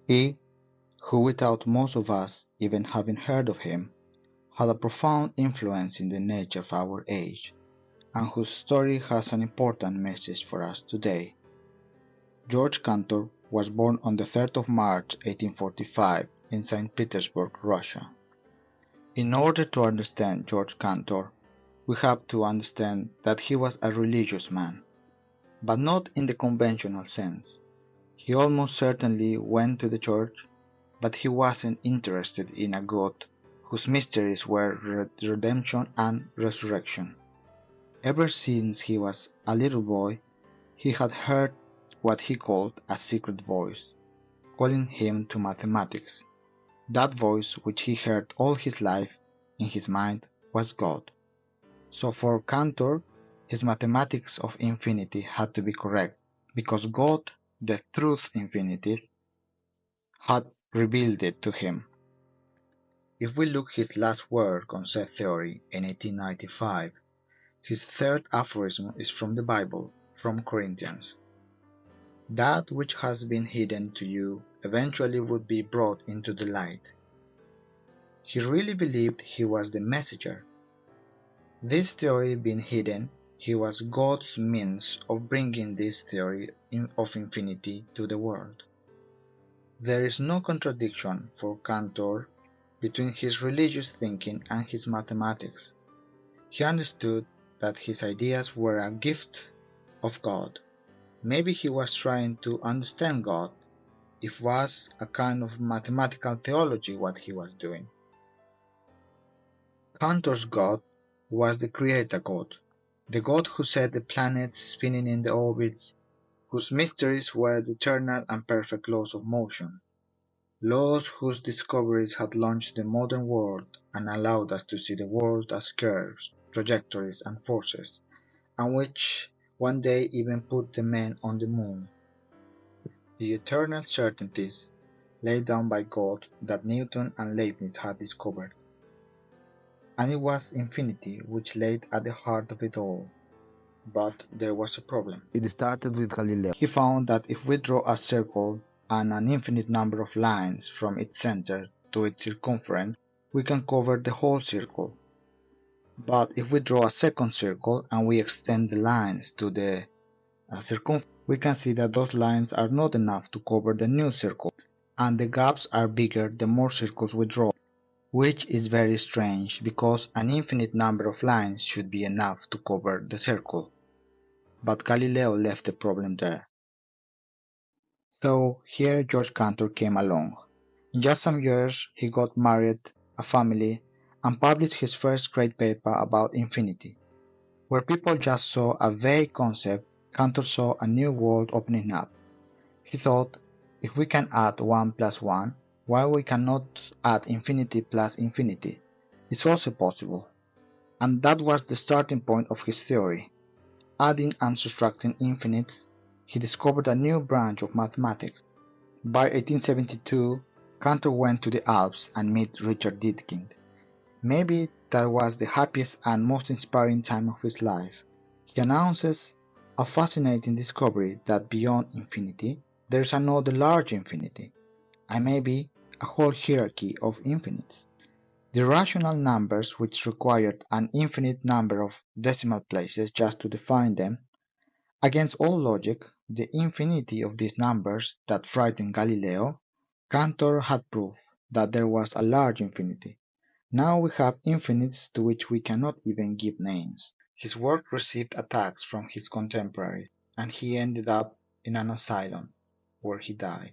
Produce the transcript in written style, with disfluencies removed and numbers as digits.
He, who without most of us even having heard of him, had a profound influence in the nature of our age, and whose story has an important message for us today. Georg Cantor was born on the 3rd of March 1845 in St. Petersburg, Russia. In order to understand Georg Cantor, we have to understand that he was a religious man, but not in the conventional sense. He almost certainly went to the church, but he wasn't interested in a God whose mysteries were redemption and resurrection. Ever since he was a little boy, he had heard what he called a secret voice, calling him to mathematics. That voice which he heard all his life in his mind was God. So for Cantor, his mathematics of infinity had to be correct, because God, the truth infinity, had revealed it to him. If we look his last work on set theory in 1895, his third aphorism is from the Bible, from Corinthians. That which has been hidden to you eventually would be brought into the light. He really believed he was the messenger. This theory being hidden, he was God's means of bringing this theory of infinity to the world. There is no contradiction for Cantor between his religious thinking and his mathematics. He understood that his ideas were a gift of God. Maybe he was trying to understand God. It was a kind of mathematical theology what he was doing. Cantor's God was the creator God, the God who set the planets spinning in the orbits, whose mysteries were the eternal and perfect laws of motion, laws whose discoveries had launched the modern world and allowed us to see the world as curves, trajectories, and forces, and which one day even put the men on the moon. The eternal certainties laid down by God that Newton and Leibniz had discovered. And it was infinity which lay at the heart of it all. But there was a problem. It started with Galileo. He found that if we draw a circle and an infinite number of lines from its center to its circumference, we can cover the whole circle. But if we draw a second circle and we extend the lines to the circumference, we can see that those lines are not enough to cover the new circle, and the gaps are bigger the more circles we draw, which is very strange because an infinite number of lines should be enough to cover the circle. But Galileo left the problem there. So here Georg Cantor came along. In just some years he got married, a family, and published his first great paper about infinity. Where people just saw a vague concept, Cantor saw a new world opening up. He thought, if we can add 1 plus 1, why we cannot add infinity plus infinity? It's also possible. And that was the starting point of his theory. Adding and subtracting infinites, he discovered a new branch of mathematics. By 1872, Cantor went to the Alps and met Richard Dedekind. Maybe that was the happiest and most inspiring time of his life. He announces a fascinating discovery that beyond infinity, there is another large infinity, and maybe a whole hierarchy of infinites. The rational numbers, which required an infinite number of decimal places just to define them, against all logic, the infinity of these numbers that frightened Galileo, Cantor had proved that there was a large infinity. Now we have infinites to which we cannot even give names. His work received attacks from his contemporaries, and he ended up in an asylum, where he died.